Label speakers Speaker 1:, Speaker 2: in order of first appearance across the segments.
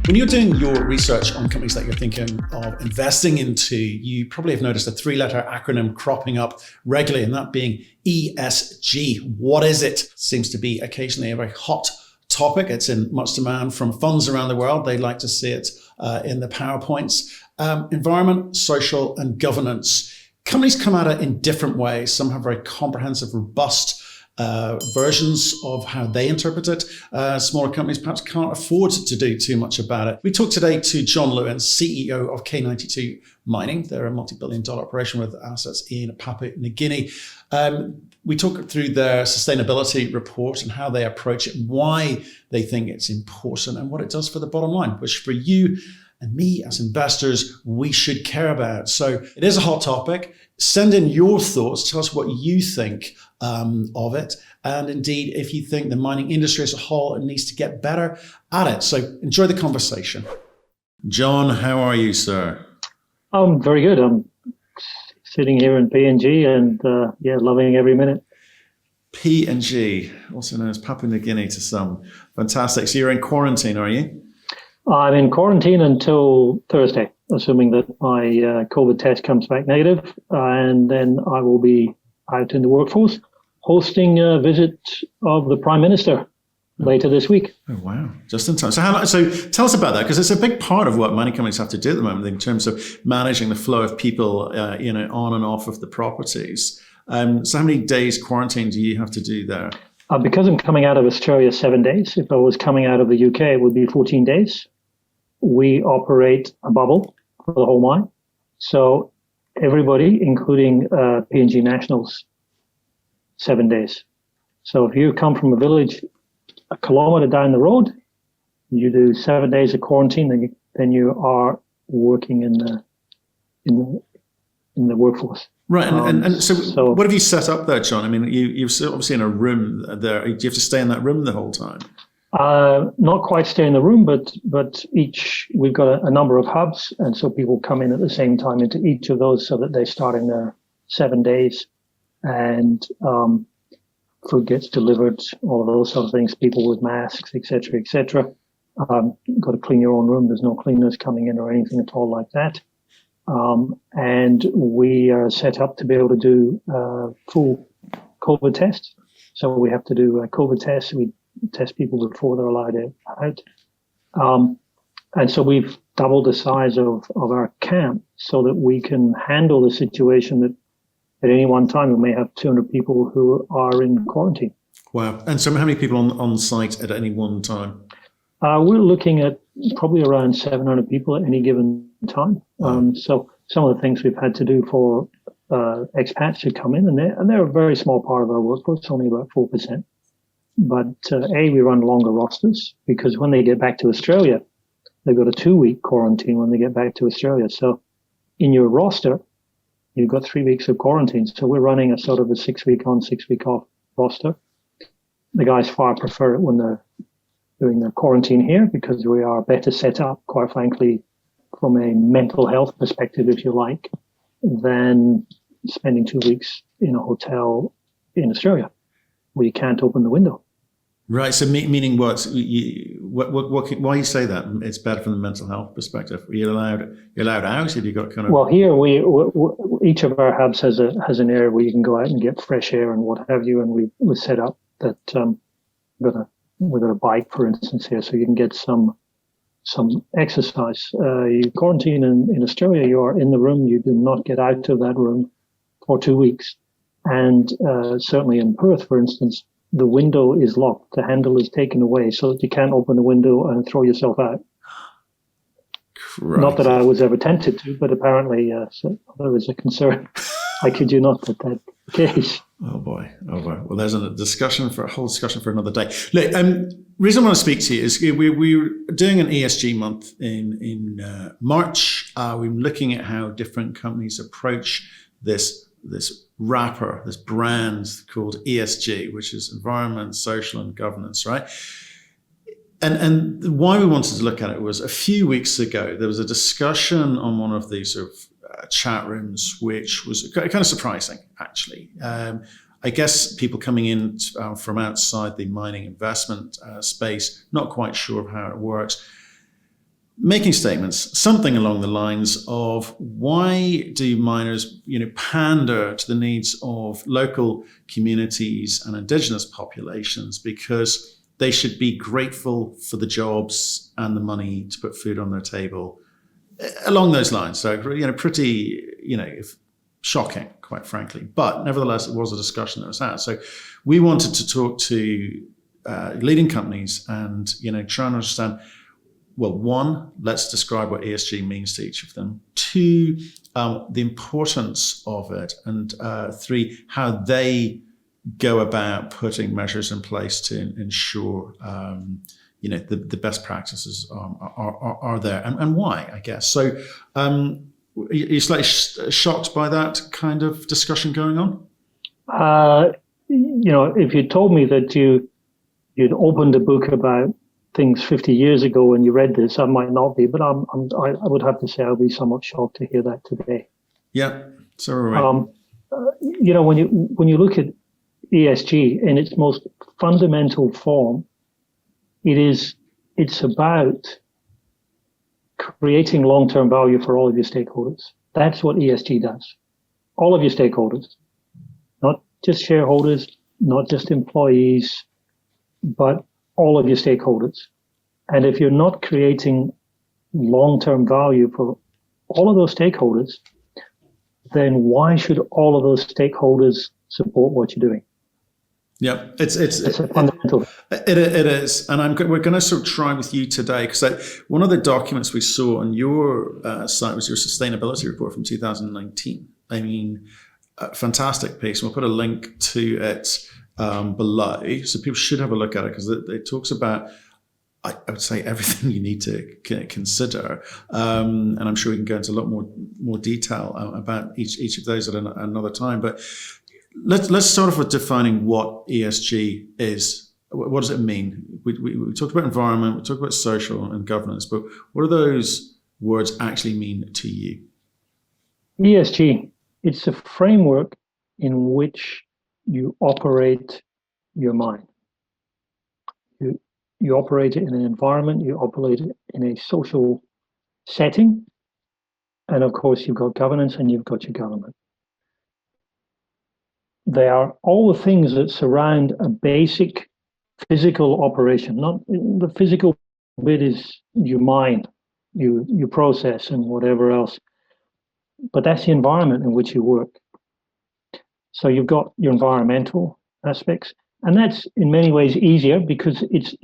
Speaker 1: When you're doing your research on companies that you're thinking of investing into, you probably have noticed a 3-letter acronym cropping up regularly, and that being ESG. What is it? Seems to be occasionally a very hot topic. It's in much demand from funds around the world. They like to see it in the PowerPoints. Environment, social, and governance. Companies come at it in different ways. Some have very comprehensive, robust versions of how they interpret it. Smaller companies perhaps can't afford to do too much about it. We talked today to John Lewins, CEO of K92 Mining. They're a multi-billion-dollar operation with assets in Papua New Guinea. We talk through their sustainability report and how they approach it, why they think it's important, and what it does for the bottom line, which for you and me as investors, we should care about. So it is a hot topic. Send in your thoughts. Tell us what you think of it. And indeed, if you think the mining industry as a whole needs to get better at it. So enjoy the conversation. John, how are you, sir?
Speaker 2: I'm very good. I'm sitting here in PNG and loving every minute.
Speaker 1: PNG, also known as Papua New Guinea to some. Fantastic. So you're in quarantine, are you?
Speaker 2: I'm in quarantine until Thursday, assuming that my COVID test comes back negative, and then I will be out in the workforce hosting a visit of the Prime Minister later this week.
Speaker 1: Oh, wow. Just in time. So tell us about that, because it's a big part of what mining companies have to do at the moment in terms of managing the flow of people on and off of the properties. So how many days quarantine do you have to do there?
Speaker 2: Because I'm coming out of Australia 7 days. If I was coming out of the UK, it would be 14 days. We operate a bubble for the whole mine. So everybody, including PNG nationals, 7 days. So if you come from a village a kilometre down the road, you do 7 days of quarantine, then you are working in the workforce.
Speaker 1: Right, and so what have you set up there, John? I mean, you're obviously in a room there. Do you have to stay in that room the whole time?
Speaker 2: Not quite stay in the room, but we've got a number of hubs, and so people come in at the same time into each of those so that they start in their 7 days, and food gets delivered, all of those sort of things, people with masks, etc., etc. You've got to clean your own room. There's no cleaners coming in or anything at all like that. And we are set up to be able to do full COVID tests. So we have to do COVID tests. We test people before they're allowed out. And so we've doubled the size of our camp so that we can handle the situation that at any one time we may have 200 people who are in quarantine.
Speaker 1: Wow. And so how many people on site at any one time?
Speaker 2: We're looking at probably around 700 people at any given time. So some of the things we've had to do for expats who come in, and they're a very small part of our workforce, only about 4%. But we run longer rosters because when they get back to Australia, they've got a 2-week quarantine when they get back to Australia. So in your roster, you've got 3 weeks of quarantine. So we're running a sort of a 6-week on, 6-week off roster. The guys far prefer it when they're doing their quarantine here because we are better set up, quite frankly, from a mental health perspective, if you like, than spending 2 weeks in a hotel in Australia where you can't open the window.
Speaker 1: Right. So meaning what? Why you say that? It's better from the mental health perspective. Are you allowed out? Have you got kind of?
Speaker 2: Well, here each of our hubs has an area where you can go out and get fresh air and what have you, and we set up that we've got a bike, for instance, here, so you can get some exercise. You quarantine in Australia, you are in the room. You do not get out of that room for 2 weeks. And certainly in Perth, for instance, the window is locked. The handle is taken away so that you can't open the window and throw yourself out.
Speaker 1: Right.
Speaker 2: Not that I was ever tempted to, but apparently so there was a concern. I kid you not that case.
Speaker 1: Oh boy. Well, there's a whole discussion for another day. Look, reason I want to speak to you is we're doing an ESG month in March. We're looking at how different companies approach this wrapper, this brand called ESG, which is environment, social, and governance, right? And why we wanted to look at it was a few weeks ago, there was a discussion on one of these sort of chat rooms, which was kind of surprising, actually. I guess people coming in from outside the mining investment space, not quite sure of how it works. making statements, something along the lines of, why do miners, pander to the needs of local communities and indigenous populations? Because they should be grateful for the jobs and the money to put food on their table. Along those lines. So, pretty, shocking, quite frankly. But nevertheless, it was a discussion that was had. So we wanted to talk to leading companies and, try and understand, well, one, let's describe what ESG means to each of them. Two, the importance of it. And three, how they go about putting measures in place to ensure, the best practices are there, and why, I guess. So are you slightly shocked by that kind of discussion going on?
Speaker 2: If you told me that you'd opened a book about things 50 years ago and you read this, I might not be, but I would have to say I'll be somewhat shocked to hear that today.
Speaker 1: Yeah, so are we.
Speaker 2: When you look at ESG in its most fundamental form, it's about creating long-term value for all of your stakeholders. That's what ESG does. All of your stakeholders, not just shareholders, not just employees, but all of your stakeholders. And if you're not creating long-term value for all of those stakeholders, then why should all of those stakeholders support what you're doing?
Speaker 1: Yeah, it's
Speaker 2: fundamental.
Speaker 1: It is, and we're going to sort of try with you today, because one of the documents we saw on your site was your sustainability report from 2019. I mean, a fantastic piece. We'll put a link to it below, so people should have a look at it, because it talks about, I would say, everything you need to consider, and I'm sure we can go into a lot more detail about each of those at another time, but. Let's start off with defining what ESG is. What does it mean? We talked about environment, we talked about social and governance, but what do those words actually mean to you?
Speaker 2: ESG, it's a framework in which you operate your mind. You operate it in an environment, you operate it in a social setting, and of course you've got governance and you've got your government. They are all the things that surround a basic physical operation. Not the physical bit is your mind, you process and whatever else, but that's the environment in which you work. So you've got your environmental aspects, and that's in many ways easier because it's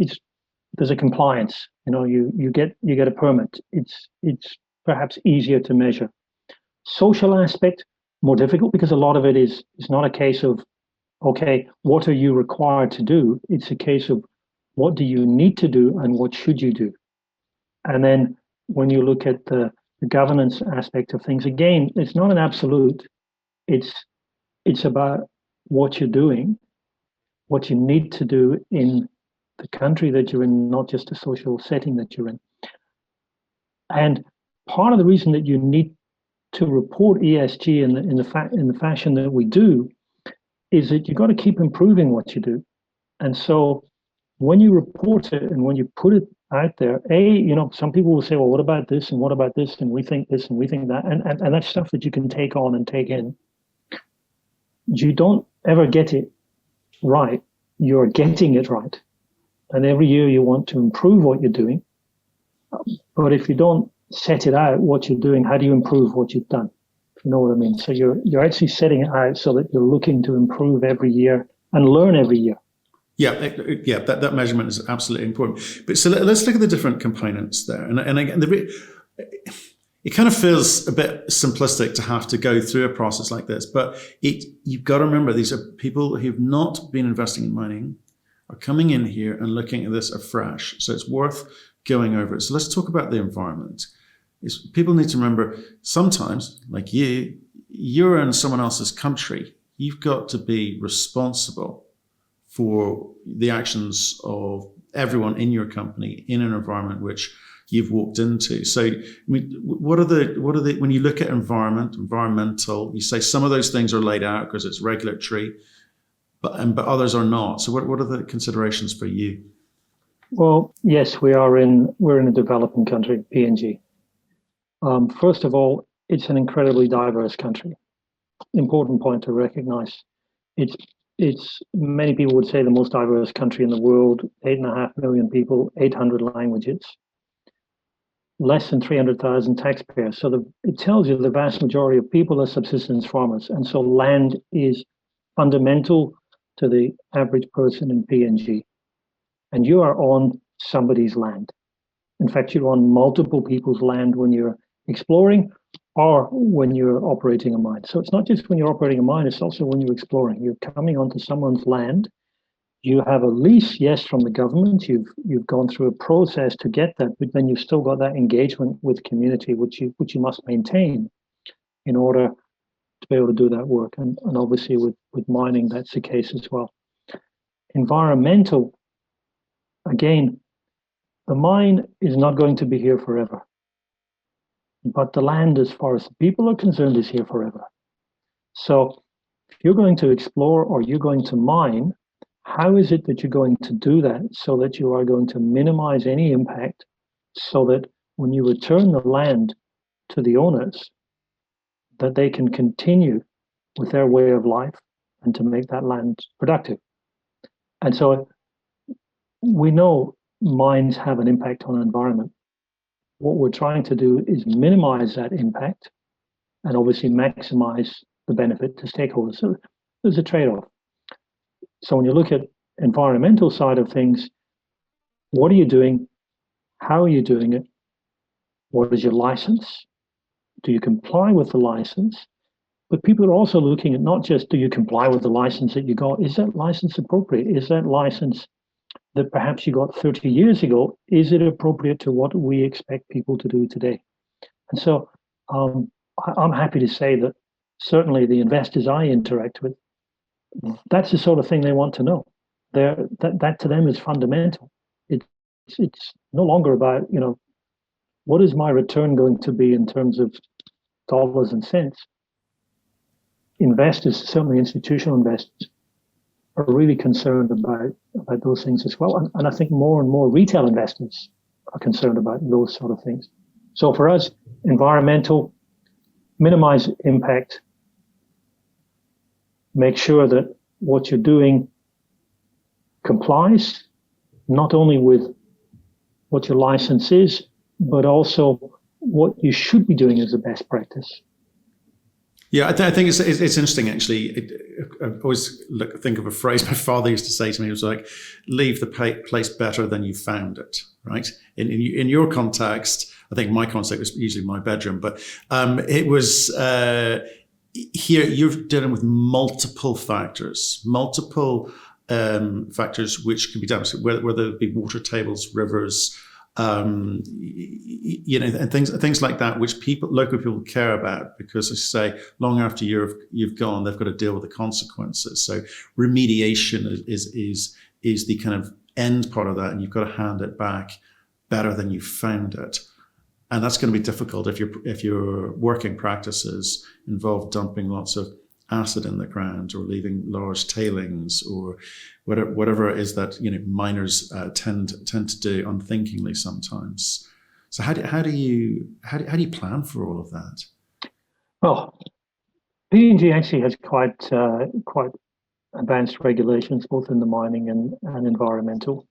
Speaker 2: there's a compliance. You get a permit. It's perhaps easier to measure. Social aspect, more difficult, because a lot of it is not a case of, okay, what are you required to do? It's a case of what do you need to do and what should you do? And then when you look at the governance aspect of things, again, it's not an absolute. It's about what you're doing, what you need to do in the country that you're in, not just the social setting that you're in. And part of the reason that you need to report ESG in the fashion that we do is that you've got to keep improving what you do. And so when you report it and when you put it out there, some people will say, well, what about this and what about this, and we think this and we think that, and that's stuff that you can take on and take in. You don't ever get it right. You're getting it right. And every year you want to improve what you're doing. But if you don't set it out, what you're doing, how do you improve what you've done? If you know what I mean. So you're actually setting it out so that you're looking to improve every year and learn every year.
Speaker 1: Yeah, that measurement is absolutely important. But so let's look at the different components there. And again, it kind of feels a bit simplistic to have to go through a process like this, but you've got to remember, these are people who've not been investing in mining, are coming in here and looking at this afresh. So it's worth going over it. So let's talk about the environment. People need to remember, sometimes, like you're in someone else's country. You've got to be responsible for the actions of everyone in your company in an environment which you've walked into. So, I mean, what are the when you look at environmental, you say some of those things are laid out because it's regulatory, but others are not. So what are the considerations for you?
Speaker 2: Well, yes, we're in a developing country, PNG. First of all, it's an incredibly diverse country. Important point to recognize. It's it's many people would say the most diverse country in the world, 8.5 million people, 800 languages, less than 300,000 taxpayers. So it tells you the vast majority of people are subsistence farmers. And so land is fundamental to the average person in PNG. And you are on somebody's land. In fact, you're on multiple people's land when you're exploring or when you're operating a mine. So it's not just when you're operating a mine, it's also when you're exploring. You're coming onto someone's land. You have a lease, yes, from the government. You've gone through a process to get that, but then you've still got that engagement with community, which you must maintain in order to be able to do that work. And obviously with mining, that's the case as well. Environmental, again, the mine is not going to be here forever. But the land, as far as the people are concerned, is here forever. So if you're going to explore or you're going to mine, how is it that you're going to do that so that you are going to minimize any impact so that when you return the land to the owners, that they can continue with their way of life and to make that land productive? And so we know mines have an impact on the environment. What we're trying to do is minimize that impact and obviously maximize the benefit to stakeholders. So there's a trade-off. So when you look at environmental side of things, what are you doing? How are you doing it? What is your license? Do you comply with the license? But people are also looking at not just do you comply with the license that you got, is that license appropriate? Is that license that perhaps you got 30 years ago, is it appropriate to what we expect people to do today? And so I'm happy to say that certainly the investors I interact with, that's the sort of thing they want to know. That to them is fundamental. It's no longer about, what is my return going to be in terms of dollars and cents? Investors, certainly institutional investors, are really concerned about those things as well. And I think more and more retail investors are concerned about those sort of things. So for us, environmental, minimize impact, make sure that what you're doing complies, not only with what your license is, but also what you should be doing as a best practice.
Speaker 1: Yeah, I think it's interesting, actually. I always think of a phrase my father used to say to me. It was like, leave the place better than you found it, right? In your context, I think my context was usually my bedroom, but it was here you're dealing with multiple factors which can be damaged, whether it be water tables, rivers, and things like that, which local people care about, because, as you say, long after you've gone, they've got to deal with the consequences. So remediation is the kind of end part of that, and you've got to hand it back better than you found it. And that's going to be difficult if your working practices involve dumping lots of acid in the ground or leaving large tailings or whatever it is that miners tend to do unthinkingly sometimes. So how do you plan for all of that?
Speaker 2: Well, PNG actually has quite advanced regulations, both in the mining and environmental.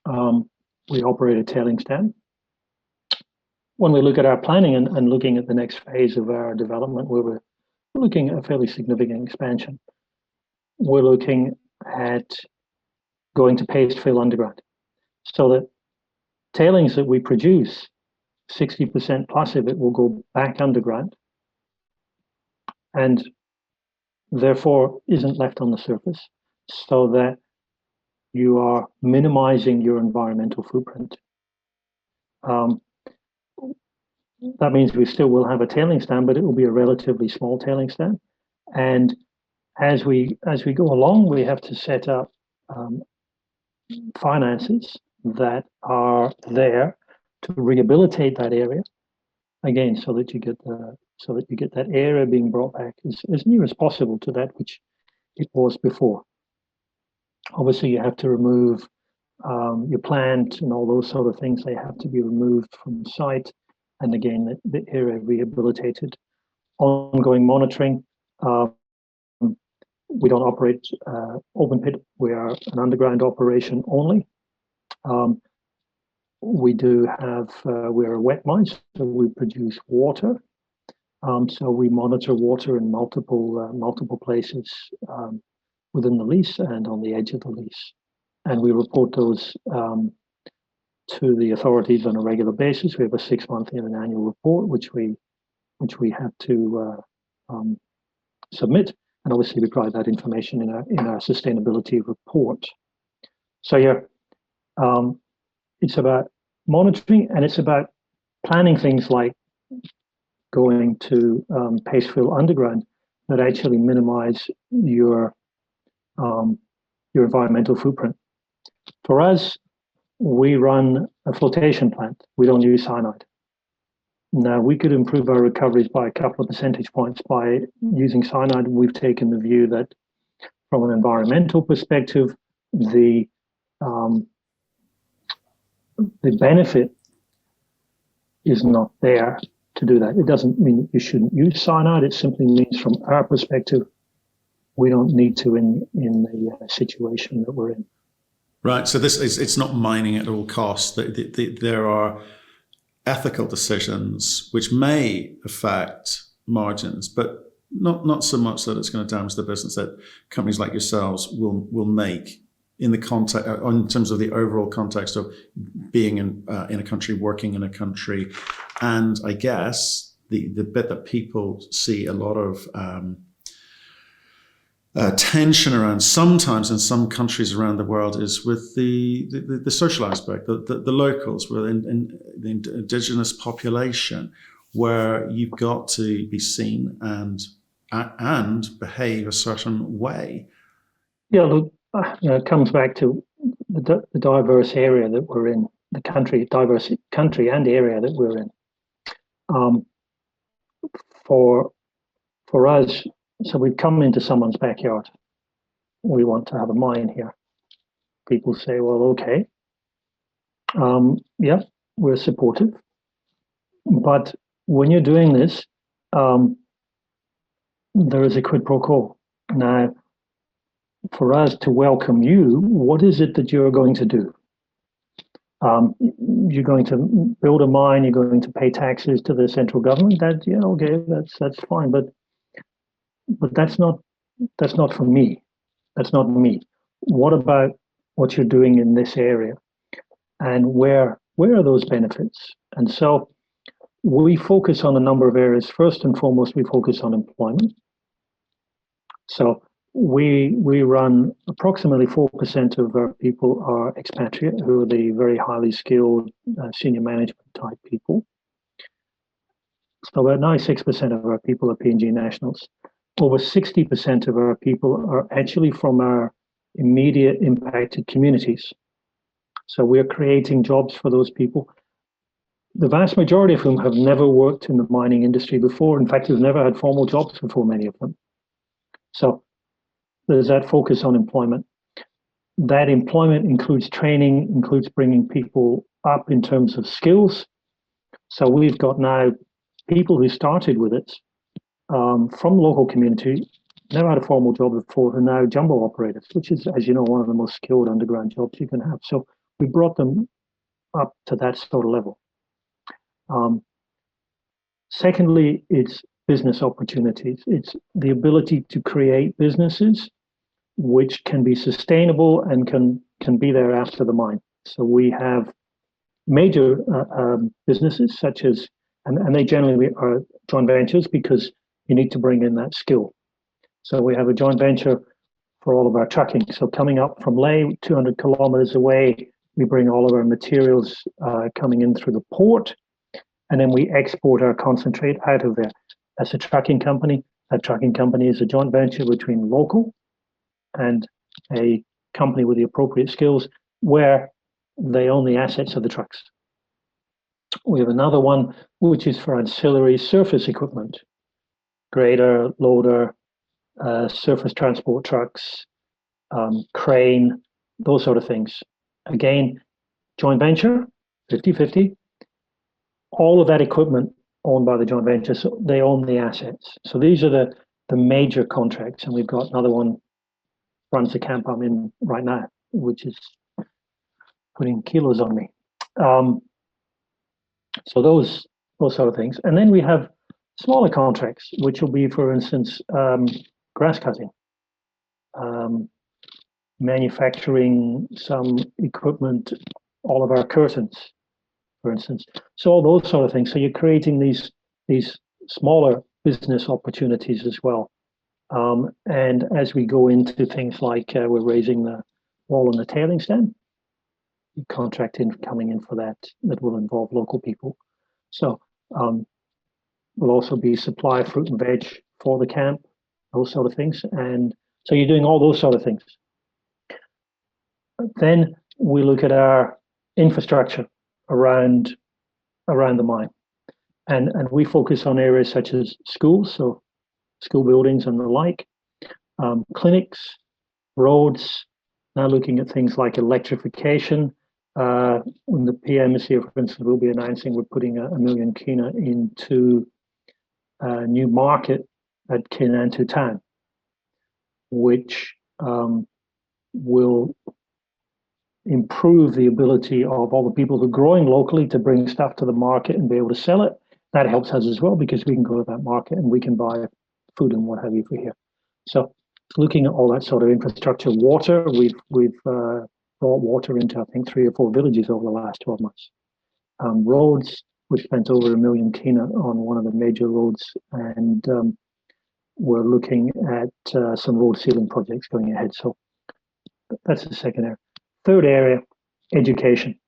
Speaker 2: We operate a tailings dam. When we look at our planning and looking at the next phase of our development, where we're looking at a fairly significant expansion, we're looking at going to paste fill underground, so that tailings that we produce, 60% plus of it will go back underground and therefore isn't left on the surface, so that you are minimizing your environmental footprint. That means we still will have a tailings dam, but it will be a relatively small tailings dam. And as we go along, we have to set up finances that are there to rehabilitate that area again, so that you get that area being brought back as near as possible to that which it was before. Obviously, you have to remove your plant and all those sort of things, they have to be removed from site. And again, the area rehabilitated. Ongoing monitoring. We don't operate open pit. We are an underground operation only. We do have, we're a wet mine, so we produce water. So we monitor water in multiple places within the lease and on the edge of the lease. And we report those to the authorities on a regular basis. We have a 6-monthly and an annual report, which we have to submit. And obviously we provide that information in our sustainability report. So yeah, it's about monitoring, and it's about planning things like going to paste fill underground that actually minimize your environmental footprint. For us, we run a flotation plant. We don't use cyanide. Now, we could improve our recoveries by a couple of percentage points by using cyanide. We've taken the view that from an environmental perspective, the benefit is not there to do that. It doesn't mean you shouldn't use cyanide. It simply means from our perspective, we don't need to in the situation that we're in.
Speaker 1: Right. So it's not mining at all costs. There are ethical decisions which may affect margins, but not so much that it's going to damage the business that companies like yourselves will make in the context, in terms of the overall context of being in a country, working in a country. And I guess the bit that people see a lot of tension around sometimes in some countries around the world is with the social aspect, the locals, within the indigenous population, where you've got to be seen and behave a certain way.
Speaker 2: Yeah, look, it comes back to the diverse area that we're in, the diverse country and area that we're in. For us, so we've come into someone's backyard. We want to have a mine here. People say, well, okay. Yeah, we're supportive. But when you're doing this, there is a quid pro quo. Now, for us to welcome you, what is it that you're going to do? You're going to build a mine, you're going to pay taxes to the central government. That, yeah, okay, that's fine. But that's not for me. That's not me. What about what you're doing in this area, and where are those benefits? And so we focus on a number of areas. First and foremost, we focus on employment. So we run approximately 4% of our people are expatriate, who are the very highly skilled senior management type people. So about 96% of our people are PNG nationals. Over 60% of our people are actually from our immediate impacted communities. So we're creating jobs for those people. The vast majority of whom have never worked in the mining industry before. In fact, have never had formal jobs before, many of them. So there's that focus on employment. That employment includes training, includes bringing people up in terms of skills. So we've got now people who started with it from local community, never had a formal job before, who are now jumbo operators, which is, as you know, one of the most skilled underground jobs you can have. So we brought them up to that sort of level. Secondly, it's business opportunities. It's the ability to create businesses which can be sustainable and can be there after the mine. So we have major businesses such as, and they generally are joint ventures because you need to bring in that skill. So we have a joint venture for all of our trucking. So coming up from Lae, 200 kilometers away, we bring all of our materials coming in through the port, and then we export our concentrate out of there. That's a trucking company. That trucking company is a joint venture between local and a company with the appropriate skills where they own the assets of the trucks. We have another one which is for ancillary surface equipment, grader, loader, surface transport trucks, crane, those sort of things. Again, joint venture, 50-50. All of that equipment owned by the joint venture, so they own the assets. So these are the major contracts, and we've got another one runs the camp I'm in right now, which is putting kilos on me. So those sort of things. And then we have smaller contracts, which will be, for instance, grass cutting, manufacturing some equipment, all of our curtains, for instance. So all those sort of things. So you're creating these smaller business opportunities as well. And as we go into things like we're raising the wall and the tailing stand, contract coming in for that will involve local people. So will also be supply fruit and veg for the camp, those sort of things. And so you're doing all those sort of things. Then we look at our infrastructure around the mine. And we focus on areas such as schools, so school buildings and the like, clinics, roads, now looking at things like electrification. When the PM is here, for instance, we'll be announcing we're putting a million kina into a new market at K92 town, which will improve the ability of all the people who are growing locally to bring stuff to the market and be able to sell it. That helps us as well because we can go to that market and we can buy food and what have you for here. So looking at all that sort of infrastructure, water, we've brought water into, I think, 3 or 4 villages over the last 12 months. Roads, we spent over 1 million kina on one of the major roads, and we're looking at some road sealing projects going ahead. So that's the second area. Third area, education.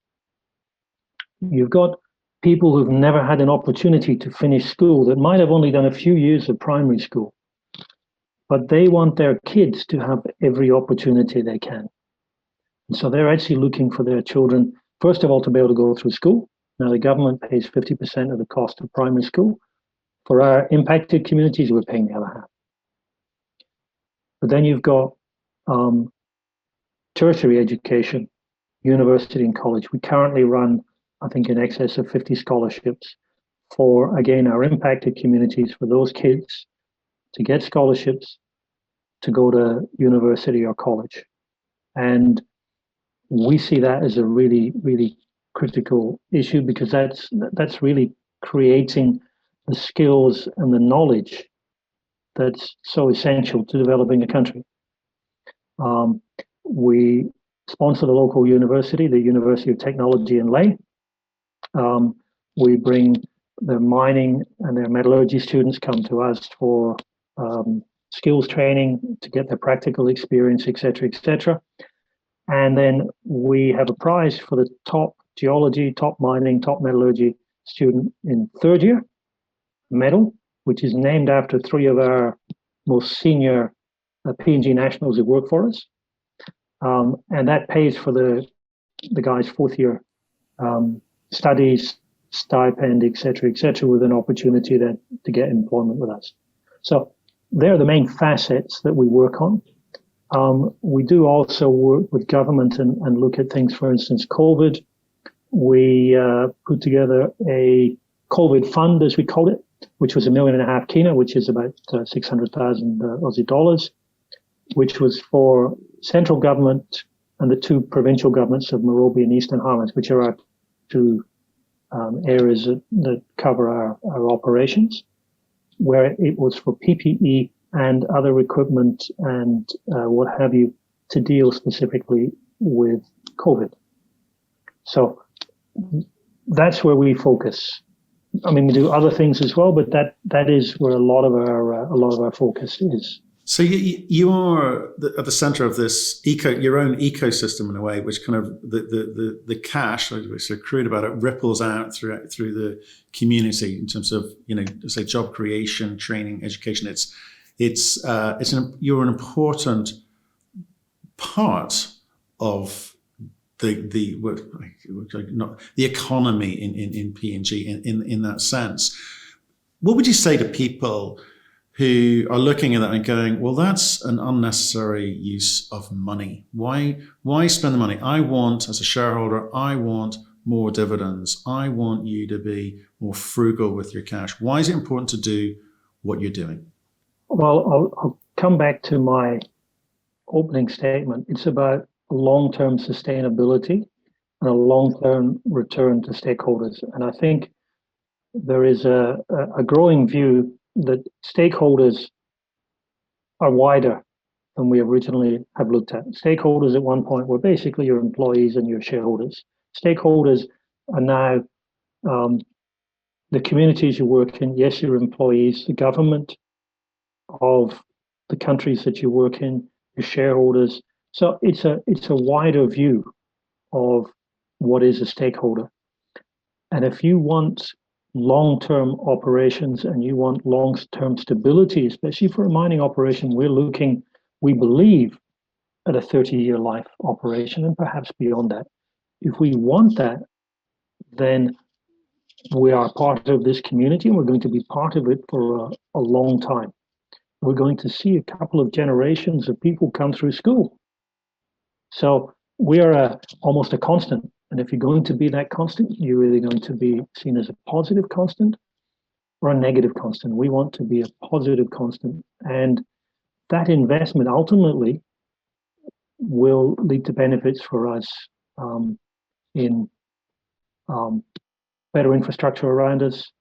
Speaker 2: You've got people who've never had an opportunity to finish school that might have only done a few years of primary school, but they want their kids to have every opportunity they can. And so they're actually looking for their children, first of all, to be able to go through school. Now, the government pays 50% of the cost of primary school. For our impacted communities, we're paying the other half. But then you've got tertiary education, university and college. We currently run, I think, in excess of 50 scholarships for, again, our impacted communities, for those kids to get scholarships to go to university or college. And we see that as a really, really critical issue because that's really creating the skills and the knowledge that's so essential to developing a country. We sponsor the local university, the University of Technology in Ley. We bring the mining and their metallurgy students come to us for skills training to get their practical experience, et cetera, and then we have a prize for the top geology, top mining, top metallurgy student in third year medal, which is named after 3 of our most senior P&G nationals who work for us. And that pays for the guy's 4th year studies, stipend, et cetera, with an opportunity to get employment with us. So they're the main facets that we work on. We do also work with government and look at things, for instance, COVID. We put together a COVID fund, as we call it, which was 1.5 million kina, which is about 600,000 Aussie dollars, which was for central government and the 2 provincial governments of Morobe and Eastern Highlands, which are our 2 areas that cover our operations, where it was for PPE and other equipment and what have you to deal specifically with COVID. So that's where we focus. I mean, we do other things as well, but that is where a lot of our focus is.
Speaker 1: So you are at the center of this your own ecosystem in a way, which kind of the cash, which is accrued about it, ripples out through the community in terms of, say, job creation, training, education. You're an important part of the economy in PNG in that sense. What would you say to people who are looking at that and going, well, that's an unnecessary use of money. Why spend the money? I want, as a shareholder, I want more dividends. I want you to be more frugal with your cash. Why is it important to do what you're doing?
Speaker 2: Well, I'll come back to my opening statement. It's about long-term sustainability and a long-term return to stakeholders. And I think there is a growing view that stakeholders are wider than we originally have looked at. Stakeholders at one point were basically your employees and your shareholders. Stakeholders are now the communities you work in, yes, your employees, the government of the countries that you work in, your shareholders. So it's a wider view of what is a stakeholder. And if you want long-term operations and you want long-term stability, especially for a mining operation, we believe, at a 30-year life operation and perhaps beyond that. If we want that, then we are part of this community and we're going to be part of it for a long time. We're going to see a couple of generations of people come through school. So we are almost a constant. And if you're going to be that constant, you're either going to be seen as a positive constant or a negative constant. We want to be a positive constant. And that investment ultimately will lead to benefits for us in better infrastructure around us,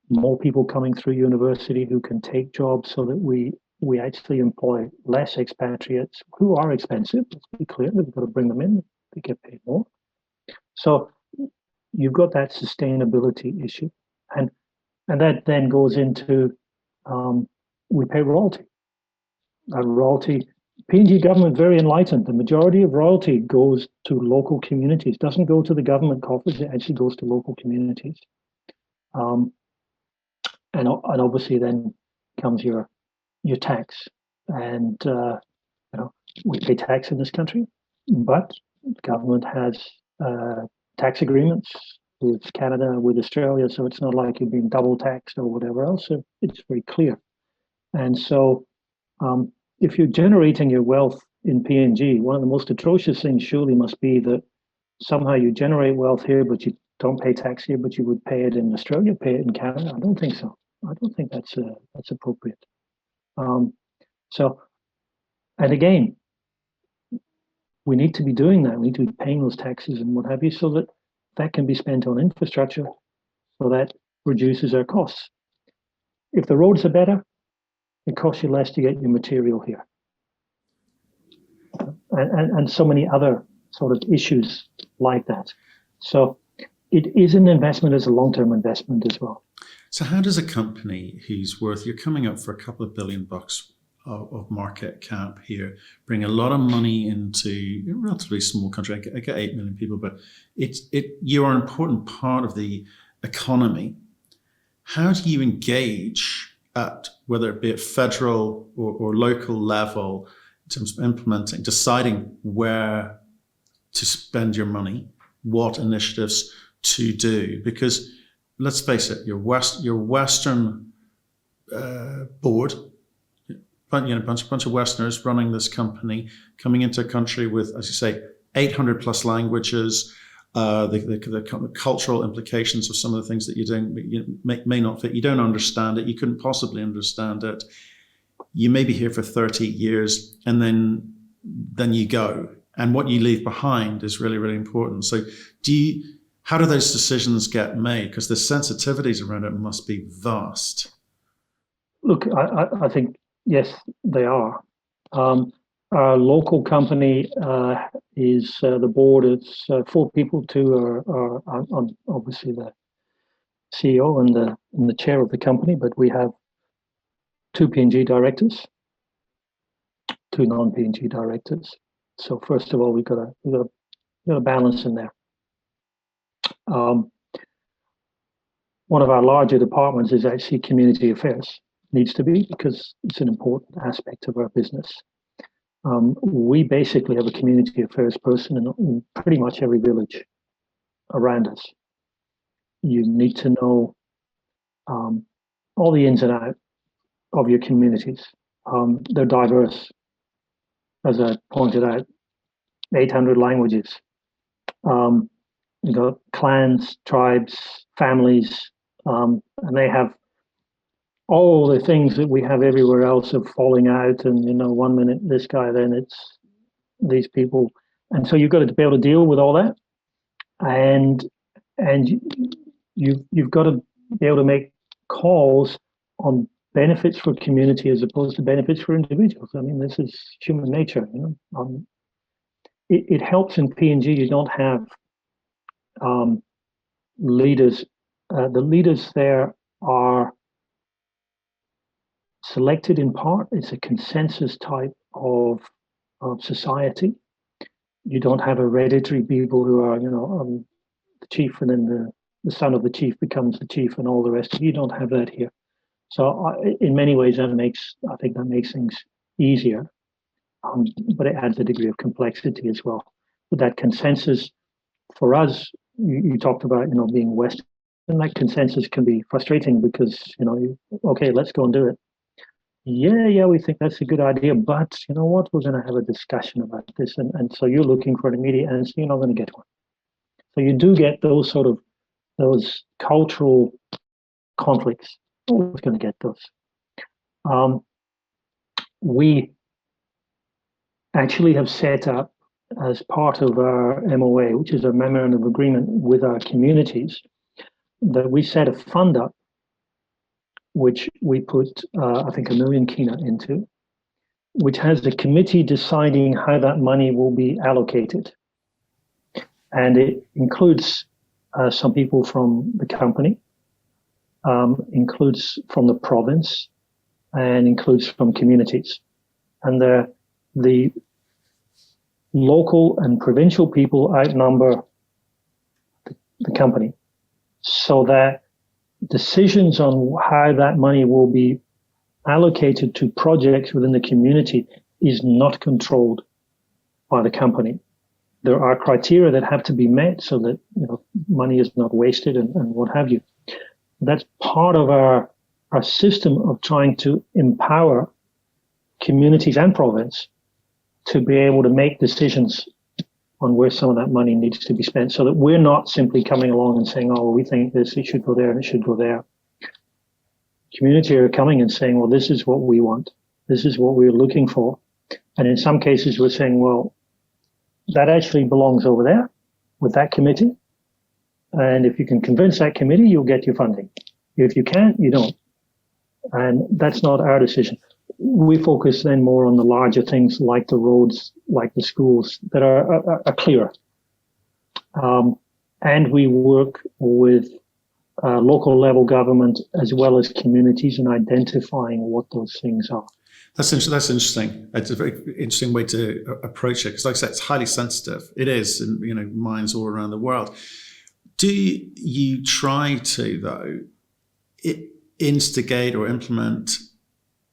Speaker 2: more people coming through university who can take jobs so that we actually employ less expatriates who are expensive. Let's be clear, we've got to bring them in, they get paid more. So you've got that sustainability issue. And that then goes into, we pay royalty. Royalty, PNG government, very enlightened. The majority of royalty goes to local communities, doesn't go to the government coffers, it actually goes to local communities. And obviously then comes your tax. And we pay tax in this country, but the government has tax agreements with Canada, with Australia, so it's not like you're being double taxed or whatever else. So it's very clear. And so if you're generating your wealth in PNG, one of the most atrocious things surely must be that somehow you generate wealth here, but you don't pay tax here, but you would pay it in Australia, pay it in Canada. I don't think so. I don't think that's appropriate. So, and again, we need to be doing that. We need to be paying those taxes and what have you, so that can be spent on infrastructure, so that reduces our costs. If the roads are better, it costs you less to get your material here. And so many other sort of issues like that. So it is an investment, as a long-term investment as well.
Speaker 1: So how does a company who's worth, you're coming up for a couple of $1 billion of market cap here, bring a lot of money into a relatively small country. I get 8 million people, but you are an important part of the economy. How do you engage at, whether it be at federal or local level, in terms of implementing, deciding where to spend your money, what initiatives to do? Because let's face it, your Western board, a bunch of Westerners running this company, coming into a country with, as you say, 800 plus languages, the cultural implications of some of the things that you're doing may not fit. You don't understand it. You couldn't possibly understand it. You may be here for 30 years and then you go. And what you leave behind is really, really important. So how do those decisions get made? Because the sensitivities around it must be vast.
Speaker 2: Look, I think, yes, they are. Our local company is the board. It's 4 people. 2 are obviously the CEO and the chair of the company, but we have 2 PNG directors, 2 non-PNG directors. So first of all, we've got a balance in there. One of our larger departments is actually community affairs. Needs to be, because it's an important aspect of our business. We basically have a community affairs person in pretty much every village around us. You need to know all the ins and outs of your communities. They're diverse, as I pointed out, 800 languages. Clans, tribes, families, and they have all the things that we have everywhere else of falling out, and 1 minute this guy, then it's these people, and so you've got to be able to deal with all that, and you've got to be able to make calls on benefits for community as opposed to benefits for individuals. I mean, this is human nature. It helps in P&G. You don't have leaders. The leaders there are selected in part. It's a consensus type of society. You don't have hereditary people who are, the chief, and then the son of the chief becomes the chief, and all the rest. You don't have that here. So in many ways, I think that makes things easier, but it adds a degree of complexity as well. But that consensus for us, you talked about, being Western, and that consensus can be frustrating because, okay, let's go and do it. Yeah, we think that's a good idea, but you know what? We're going to have a discussion about this, and so you're looking for an immediate answer. You're not going to get one. So you do get those cultural conflicts. Always going to get those. We actually have set up, as part of our MOA, which is a memorandum of agreement with our communities, that we set a fund up, which we put, I think, $1 million kina into, which has the committee deciding how that money will be allocated. And it includes some people from the company, includes from the province, and includes from communities. And the local and provincial people outnumber the company, so that decisions on how that money will be allocated to projects within the community is not controlled by the company. There are criteria that have to be met so that money is not wasted and what have you. That's part of our system of trying to empower communities and province to be able to make decisions on where some of that money needs to be spent, so that we're not simply coming along and saying, oh, well, we think this, it should go there and it should go there. Community are coming and saying, well, this is what we want. This is what we're looking for. And in some cases, we're saying, well, that actually belongs over there with that committee. And if you can convince that committee, you'll get your funding. If you can't, you don't. And that's not our decision. We focus then more on the larger things like the roads, like the schools that are clear. And we work with local level government as well as communities in identifying what those things are.
Speaker 1: That's interesting. It's a very interesting way to approach it, because, like I said, it's highly sensitive. It is, in mines all around the world. Do you try to, though, instigate or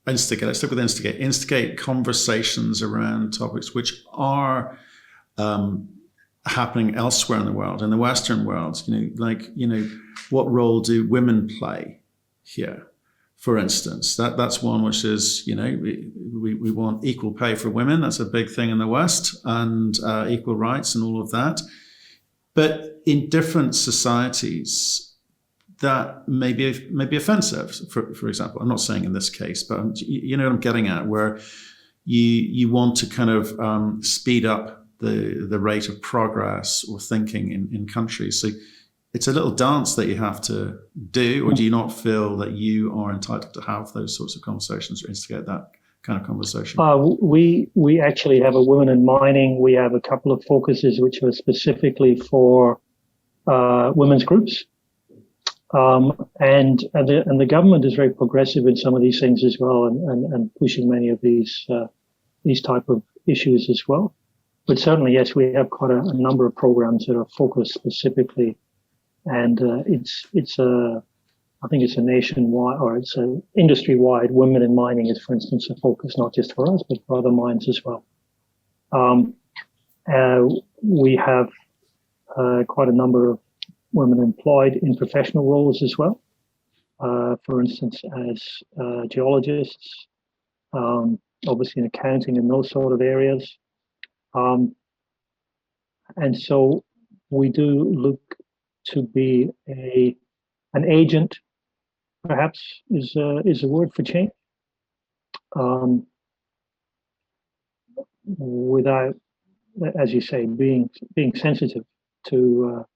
Speaker 1: instigate conversations around topics which are happening elsewhere in the world, in the Western world? What role do women play here? For instance, that's one which is, we want equal pay for women. That's a big thing in the West, and equal rights and all of that. But in different societies, that may be offensive. For example, I'm not saying in this case, but you know what I'm getting at, where you want to kind of speed up the rate of progress or thinking in countries. So it's a little dance that you have to do, or do you not feel that you are entitled to have those sorts of conversations or instigate that kind of conversation?
Speaker 2: We actually have a Women in Mining. We have a couple of focuses which are specifically for women's groups. And the government is very progressive in some of these things as well, and pushing many of these type of issues as well. But certainly, yes, we have quite a number of programs that are focused specifically, and I think it's a nationwide, or it's a industry-wide. Women in mining is, for instance, a focus not just for us but for other mines as well. We have quite a number of women employed in professional roles as well. for instance, as geologists, obviously in accounting and those sort of areas. And so we do look to be an agent, perhaps is a word for change, without, as you say, being sensitive to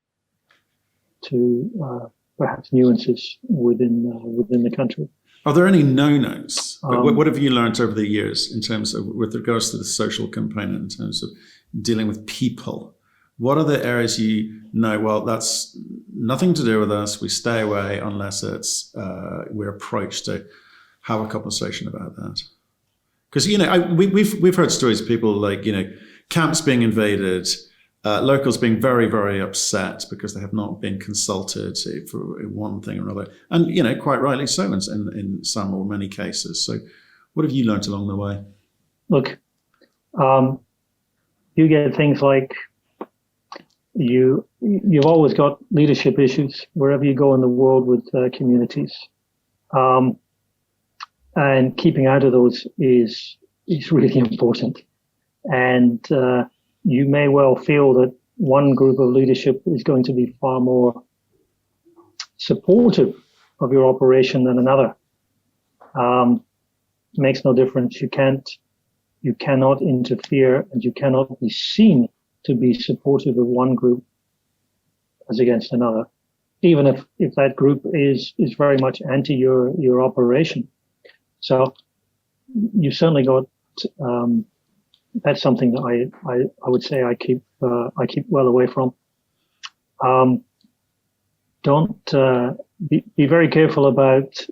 Speaker 2: perhaps nuances within the country.
Speaker 1: Are there any no-nos? What have you learned over the years in terms of, with regards to the social component, in terms of dealing with people? What are the areas you know, well, that's nothing to do with us, we stay away unless it's we're approached to have a conversation about that? Because, you know, we've heard stories of people like, you know, camps being invaded, locals being very, very upset because they have not been consulted for one thing or another. And, you know, quite rightly so in some or many cases. So what have you learned along the way?
Speaker 2: Look, you get things like you've always got leadership issues wherever you go in the world with communities. And keeping out of those is really important. And you may well feel that one group of leadership is going to be far more supportive of your operation than another. Makes no difference. You cannot interfere, and you cannot be seen to be supportive of one group as against another, even if that group is very much anti your operation. So you've certainly got that's something that I would say I keep well away from. Don't be very careful about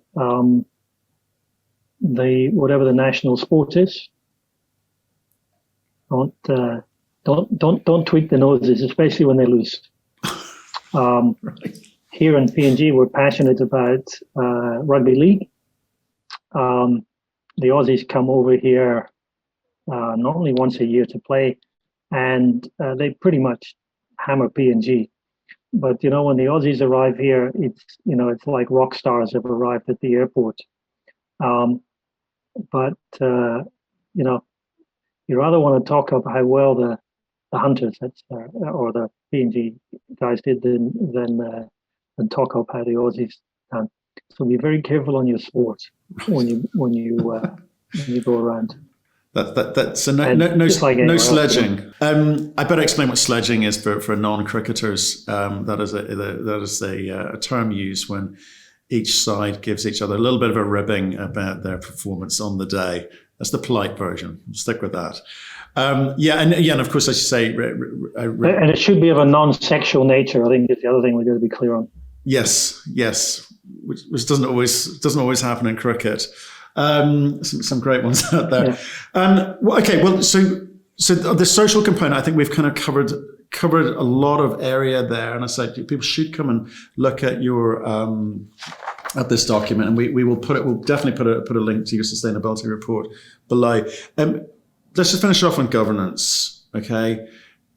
Speaker 2: whatever the national sport is. Don't tweak the noses, especially when they lose.
Speaker 1: Right.
Speaker 2: Here in PNG, we're passionate about rugby league. The Aussies come over here not only once a year to play, and they pretty much hammer PNG. But you know, when the Aussies arrive here, it's like rock stars have arrived at the airport. But you rather want to talk about how well the Hunters or the PNG guys did than talk about how the Aussies done. So be very careful on your sports when you go around.
Speaker 1: That's no sledging. I better explain what sledging is for non-cricketers. That is a term used when each side gives each other a little bit of a ribbing about their performance on the day. That's the polite version. We'll stick with that. And of course, as you say,
Speaker 2: and it should be of a non-sexual nature. I think it's the other thing we've got to be clear on. Yes,
Speaker 1: which doesn't always happen in cricket. Some great ones out there. Yeah. So the social component, I think we've kind of covered a lot of area there, and I said people should come and look at your at this document, and we'll definitely put a link to your sustainability report below. Let's just finish off on governance, okay?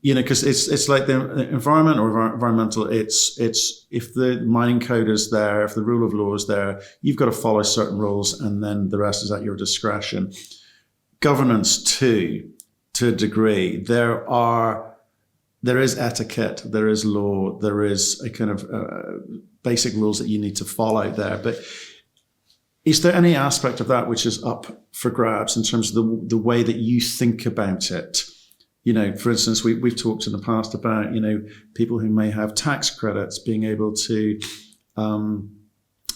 Speaker 1: You know, because it's like the environment or environmental. It's if the mining code is there, if the rule of law is there, you've got to follow certain rules, and then the rest is at your discretion. Governance too, to a degree, there is etiquette, there is law, there is a kind of basic rules that you need to follow there. But is there any aspect of that which is up for grabs in terms of the way that you think about it? You know, for instance, we've talked in the past about, you know, people who may have tax credits being able to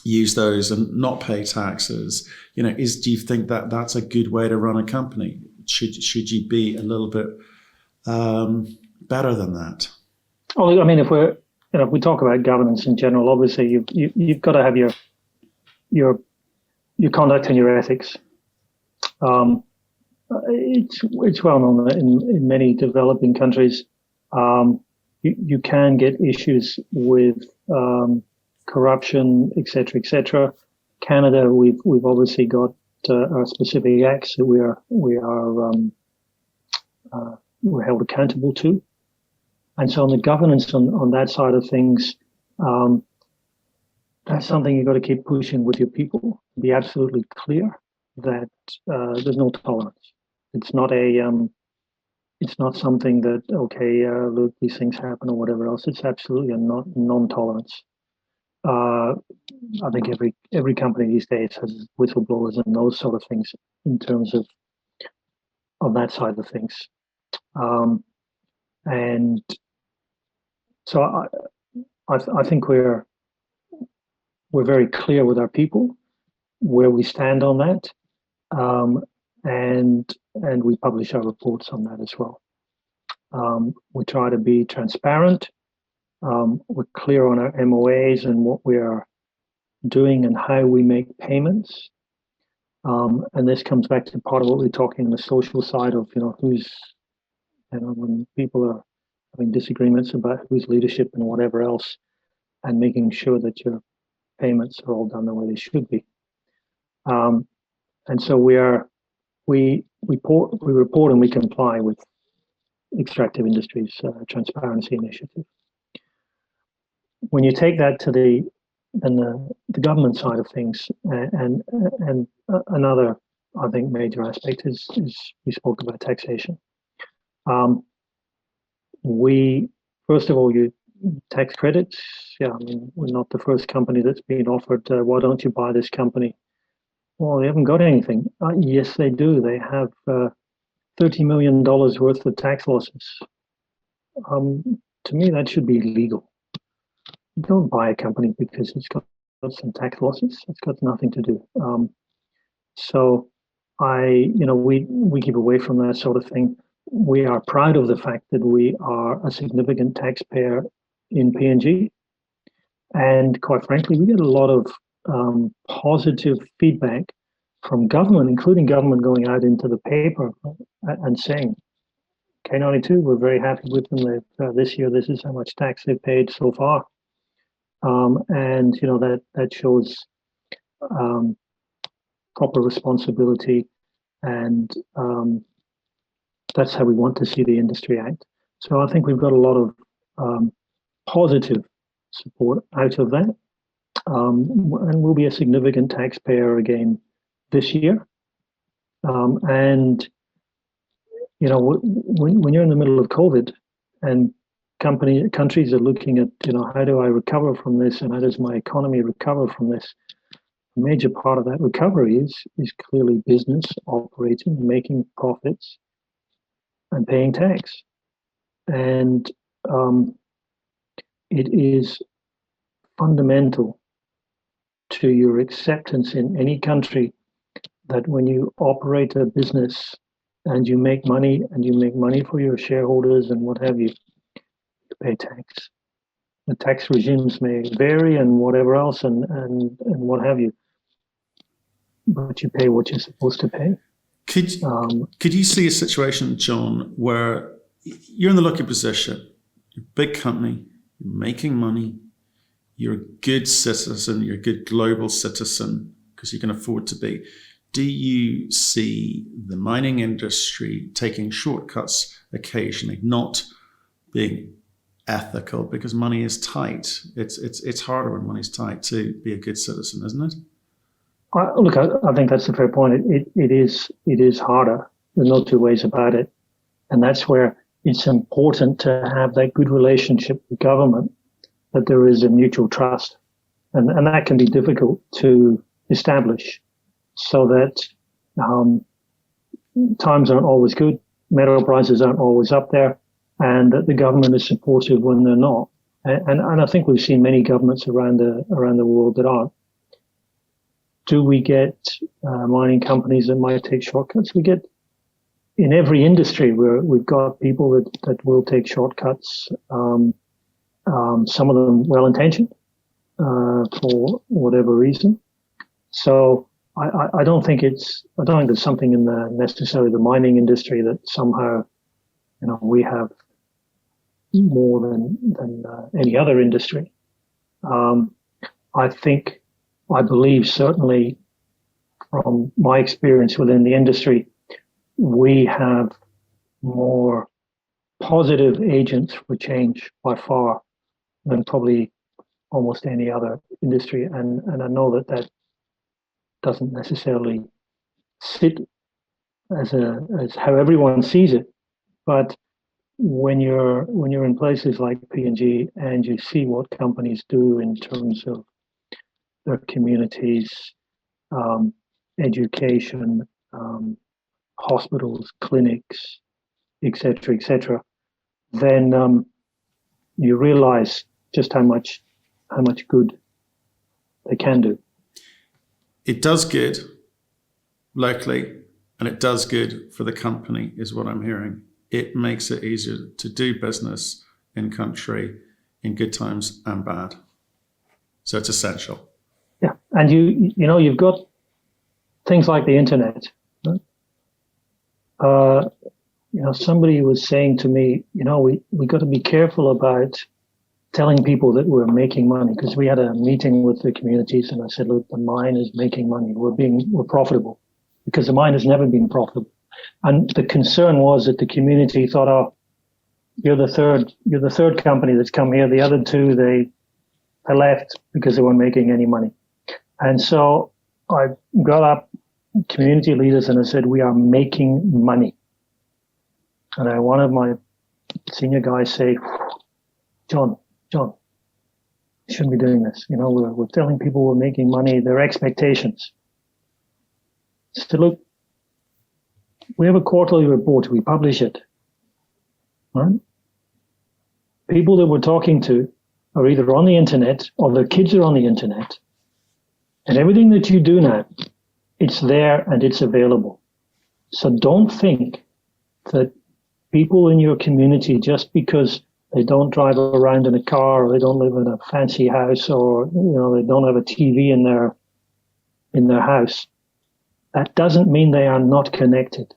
Speaker 1: use those and not pay taxes. You know, do you think that that's a good way to run a company? Should you be a little bit better than that?
Speaker 2: Well, I mean, if we talk about governance in general, obviously you've got to have your conduct and your ethics. It's well known that in many developing countries, you can get issues with corruption, etc. Canada, we've obviously got our specific acts that we're held accountable to, and so on the governance on that side of things, that's something you've got to keep pushing with your people. Be absolutely clear that there's no tolerance. It's not it's not something that look, these things happen or whatever else. It's absolutely a non-tolerance. I think every company these days has whistleblowers and those sort of things in terms of that side of things. And so I think we're very clear with our people where we stand on that, and we publish our reports on that as well. We try to be transparent. We're clear on our MOAs and what we are doing and how we make payments. And this comes back to part of what we're talking on the social side of, when people are having disagreements about who's leadership and whatever else, and making sure that your payments are all done the way they should be. And so we report and we comply with Extractive Industries Transparency Initiative. When you take that to the government side of things, and another, I think, major aspect is we spoke about taxation. We, first of all, you tax credits. Yeah, I mean, we're not the first company that's been offered, why don't you buy this company? Well, they haven't got anything. Yes, they do. They have $30 million worth of tax losses. To me, that should be illegal. Don't buy a company because it's got some tax losses. It's got nothing to do. So we keep away from that sort of thing. We are proud of the fact that we are a significant taxpayer in PNG. And quite frankly, we get a lot of positive feedback from government, including government going out into the paper and saying, K92, we're very happy with them. This year, this is how much tax they've paid so far. And that shows proper responsibility, and that's how we want to see the industry act. So I think we've got a lot of positive support out of that, and we'll be a significant taxpayer again this year. And when you're in the middle of COVID and countries are looking at, how do I recover from this and how does my economy recover from this? A major part of that recovery is clearly business operating, making profits and paying tax. And it is fundamental to your acceptance in any country that when you operate a business and you make money for your shareholders and what have you, pay tax. The tax regimes may vary and whatever else and what have you, but you pay what you're supposed to pay.
Speaker 1: Could you see a situation, John, where you're in the lucky position, you're a big company, you're making money, you're a good citizen, you're a good global citizen because you can afford to be. Do you see the mining industry taking shortcuts occasionally, not being ethical because money is tight? It's harder when money's tight to be a good citizen, isn't it?
Speaker 2: Look, I think that's a fair point. It is harder. There's no two ways about it, and that's where it's important to have that good relationship with government, that there is a mutual trust, and that can be difficult to establish. So that times aren't always good, metal prices aren't always up there, and that the government is supportive when they're not. And I think we've seen many governments around the world that aren't. Do we get mining companies that might take shortcuts? We get in every industry where we've got people that will take shortcuts. Some of them well-intentioned for whatever reason. So I don't think there's something in necessarily the mining industry that somehow we have more than any other industry. I believe certainly from my experience within the industry, we have more positive agents for change by far than probably almost any other industry. And I know that doesn't necessarily sit as how everyone sees it. But when you're in places like P&G and you see what companies do in terms of their communities, education, hospitals, clinics, etc., then you realize just how much good they can do.
Speaker 1: It does good locally, and it does good for the company, is what I'm hearing. It makes it easier to do business in country in good times and bad. So it's essential.
Speaker 2: Yeah, and you've got things like the internet. Right? Somebody was saying to me, we got to be careful about telling people that we're making money, because we had a meeting with the communities, and I said, look, the mine is making money. We're profitable, because the mine has never been profitable. And the concern was that the community thought, oh, you're the third company that's come here. The other two, they left because they weren't making any money. And so I got up community leaders and I said, we are making money. And I had one of my senior guys say, John, you shouldn't be doing this. We're telling people we're making money, their expectations. I said, look, we have a quarterly report, we publish it. Right? People that we're talking to are either on the internet or their kids are on the internet. And everything that you do now, it's there and it's available. So don't think that people in your community, just because they don't drive around in a car, or they don't live in a fancy house, or they don't have a TV in their house, that doesn't mean they are not connected.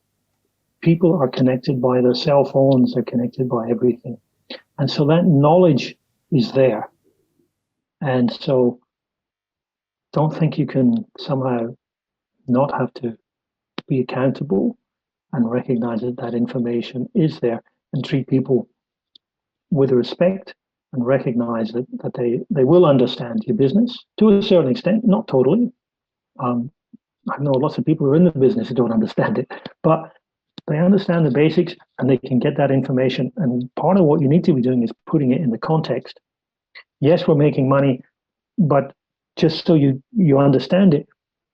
Speaker 2: People are connected by their cell phones, they're connected by everything. And so that knowledge is there. And so don't think you can somehow not have to be accountable, and recognize that information is there, and treat people with respect, and recognize that they will understand your business to a certain extent, not totally. I know lots of people who are in the business who don't understand it, but they understand the basics and they can get that information. And part of what you need to be doing is putting it in the context. Yes, we're making money, but just so you understand it,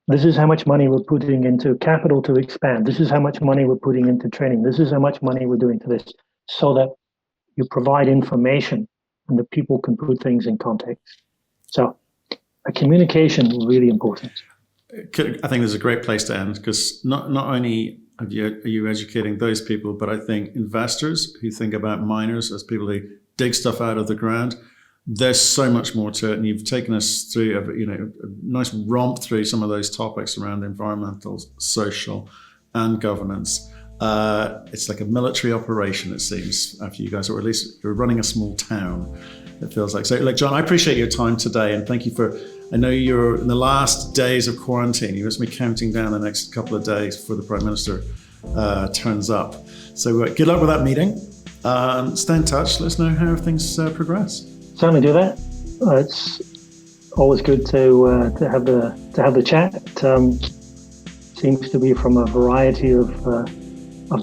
Speaker 2: this is how much money we're putting into capital to expand. This is how much money we're putting into training. This is how much money we're doing to this, so that you provide information and the people can put things in context. So communication is really important.
Speaker 1: I think this is a great place to end, because not only are you educating those people, but I think investors who think about miners as people who dig stuff out of the ground, there's so much more to it. And you've taken us through a nice romp through some of those topics around environmental, social, and governance. It's like a military operation, it seems, after you guys, or at least you're running a small town, it feels like. So, John, I appreciate your time today, and thank you I know you're in the last days of quarantine. You must be counting down the next couple of days before the Prime Minister turns up. So good luck with that meeting. Stay in touch. Let us know how things progress.
Speaker 2: Certainly do that. It's always good to have the chat. Seems to be from a variety of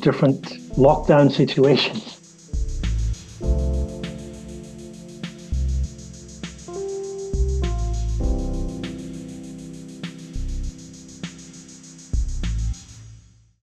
Speaker 2: different lockdown situations.